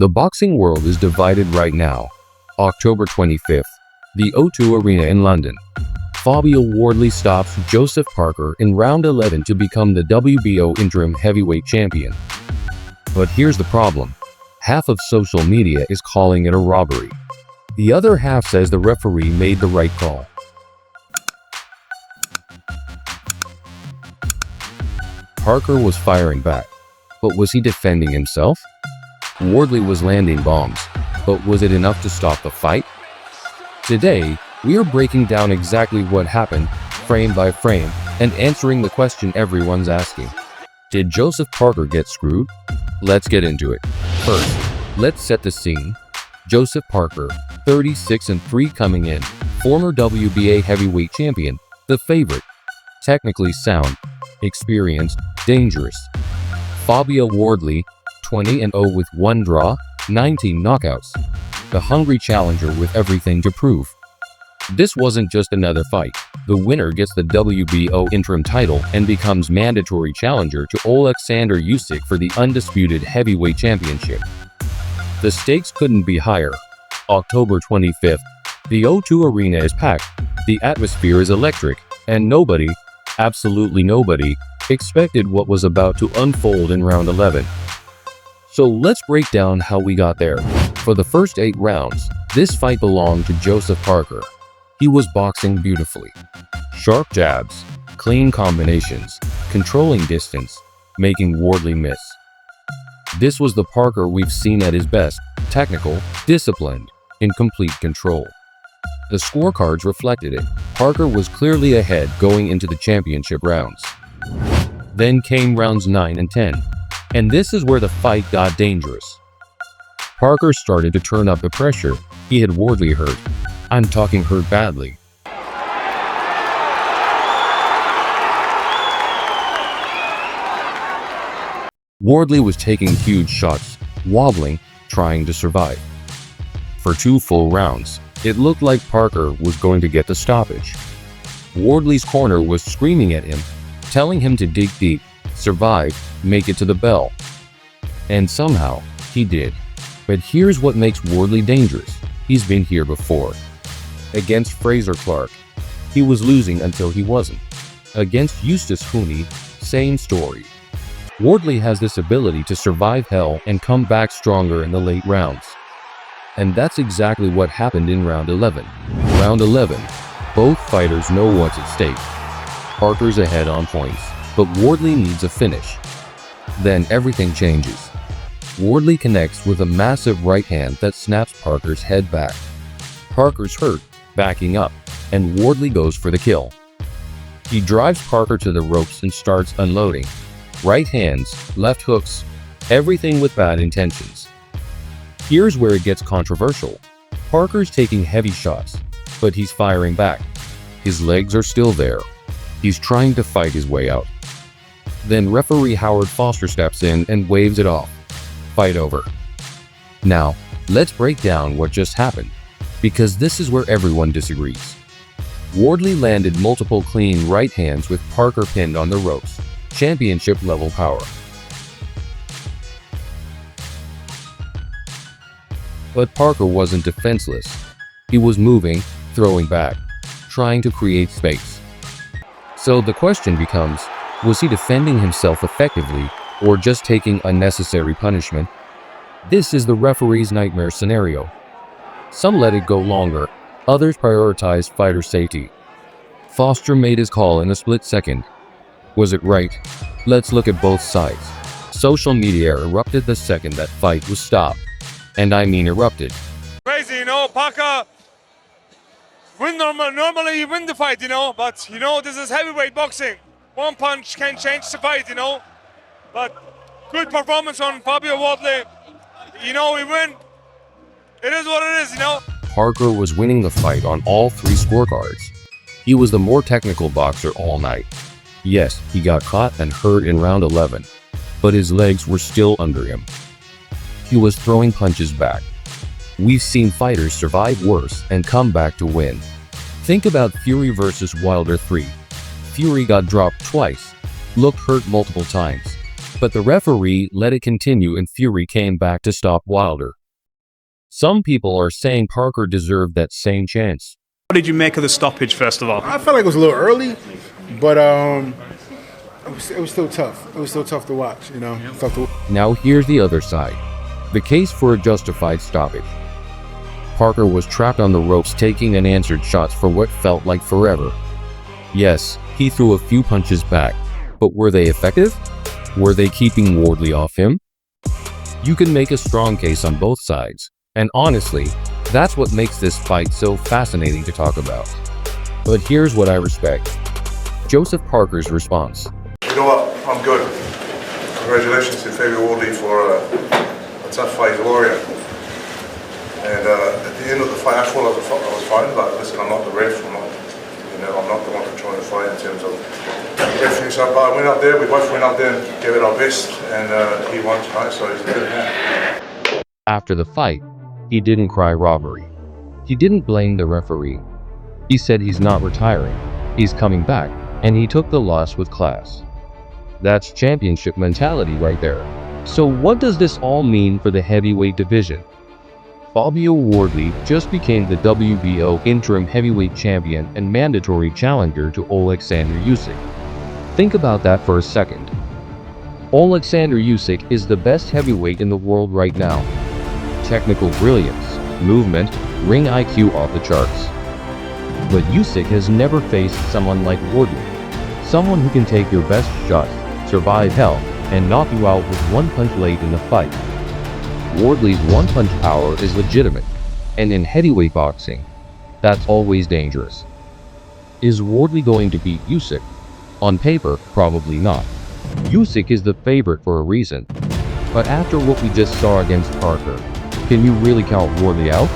The boxing world is divided right now. October 25th, the O2 Arena in London. Fabio Wardley stops Joseph Parker in round 11 to become the WBO interim heavyweight champion. But here's the problem. Half of social media is calling it a robbery. The other half says the referee made the right call. Parker was firing back, but was he defending himself? Wardley was landing bombs, but was it enough to stop the fight? Today, we are breaking down exactly what happened, frame by frame, and answering the question everyone's asking. Did Joseph Parker get screwed? Let's get into it. First, let's set the scene. Joseph Parker, 36-3 coming in, former WBA heavyweight champion, the favorite. Technically sound, experienced, dangerous. Fabio Wardley, 20-0 with 1 draw, 19 knockouts. The hungry challenger with everything to prove. This wasn't just another fight. The winner gets the WBO interim title and becomes mandatory challenger to Alexander Usyk for the undisputed heavyweight championship. The stakes couldn't be higher. October 25th, the O2 Arena is packed, the atmosphere is electric, and nobody, absolutely nobody, expected what was about to unfold in round 11. So let's break down how we got there. For the first 8 rounds, this fight belonged to Joseph Parker. He was boxing beautifully. Sharp jabs, clean combinations, controlling distance, making Wardley miss. This was the Parker we've seen at his best, technical, disciplined, in complete control. The scorecards reflected it. Parker was clearly ahead going into the championship rounds. Then came rounds 9 and 10. And this is where the fight got dangerous. Parker started to turn up the pressure. He had Wardley hurt. I'm talking hurt badly. Wardley was taking huge shots, wobbling, trying to survive. For 2 full rounds, it looked like Parker was going to get the stoppage. Wardley's corner was screaming at him, telling him to dig deep, survive, make it to the bell. And somehow, he did. But here's what makes Wardley dangerous. He's been here before. Against Fraser Clark, he was losing until he wasn't. Against Eustace Hooney, same story. Wardley has this ability to survive hell and come back stronger in the late rounds. And that's exactly what happened in round 11. Round 11, both fighters know what's at stake. Parker's ahead on points, but Wardley needs a finish. Then everything changes. Wardley connects with a massive right hand that snaps Parker's head back. Parker's hurt, backing up, and Wardley goes for the kill. He drives Parker to the ropes and starts unloading. Right hands, left hooks, everything with bad intentions. Here's where it gets controversial. Parker's taking heavy shots, but he's firing back. His legs are still there. He's trying to fight his way out. Then referee Howard Foster steps in and waves it off. Fight over. Now, let's break down what just happened, because this is where everyone disagrees. Wardley landed multiple clean right hands with Parker pinned on the ropes. Championship level power. But Parker wasn't defenseless. He was moving, throwing back, trying to create space. So the question becomes, was he defending himself effectively or just taking unnecessary punishment? This is the referee's nightmare scenario. Some let it go longer, others prioritized fighter safety. Foster made his call in a split second. Was it right? Let's look at both sides. Social media erupted the second that fight was stopped. And I mean erupted. Crazy, you know, Parker normally he win the fight, you know, but you know, this is heavyweight boxing. One punch can change the fight, you know. But good performance on Fabio Wardley. You know, we win. It is what it is, you know. Parker was winning the fight on all 3 scorecards. He was the more technical boxer all night. Yes, he got caught and hurt in round 11, but his legs were still under him. He was throwing punches back. We've seen fighters survive worse and come back to win. Think about Fury versus Wilder 3. Fury got dropped twice, looked hurt multiple times, But the referee let it continue and Fury came back to stop Wilder. Some people are saying Parker deserved that same chance. What did you make of the stoppage, first of all? I felt like it was a little early, but it was still tough. It was still tough to watch, you know. Tough to... Now here's the other side. The case for a justified stoppage. Parker was trapped on the ropes taking unanswered shots for what felt like forever. Yes, he threw a few punches back, but were they effective? Were they keeping Wardley off him? You can make a strong case on both sides, and honestly, that's what makes this fight so fascinating to talk about. But here's what I respect. Joseph Parker's response. You know what? I'm good. Congratulations to Fabio Wardley for a tough fight warrior. And at the end of the fight, I thought I was fine, but listen, I'm not the ref. I'm not the one controlling the fight in terms of refereeing. So, but I went out there. We both went out there and gave it our best, and he won tonight, so he's a good man. After the fight, he didn't cry robbery. He didn't blame the referee. He said he's not retiring, he's coming back, and he took the loss with class. That's championship mentality right there. So what does this all mean for the heavyweight division? Fabio Wardley just became the WBO interim heavyweight champion and mandatory challenger to Alexander Usyk. Think about that for a second. Alexander Usyk is the best heavyweight in the world right now. Technical brilliance, movement, ring IQ off the charts. But Usyk has never faced someone like Wardley. Someone who can take your best shots, survive hell, and knock you out with one punch late in the fight. Wardley's one-punch power is legitimate, and in heavyweight boxing, that's always dangerous. Is Wardley going to beat Usyk? On paper, probably not. Usyk is the favorite for a reason. But after what we just saw against Parker, can you really count Wardley out?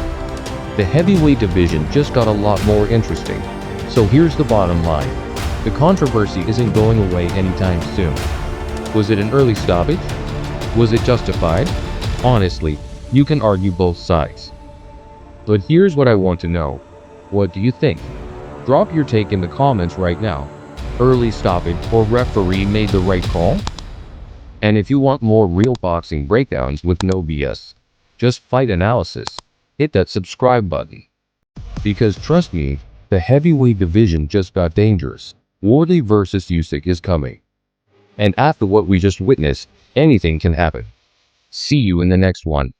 The heavyweight division just got a lot more interesting. So here's the bottom line. The controversy isn't going away anytime soon. Was it an early stoppage? Was it justified? Honestly, you can argue both sides. But here's what I want to know. What do you think? Drop your take in the comments right now. Early stoppage or referee made the right call? And if you want more real boxing breakdowns with no BS, just fight analysis, hit that subscribe button. Because trust me, the heavyweight division just got dangerous. Wardley versus Usyk is coming. And after what we just witnessed, anything can happen. See you in the next one.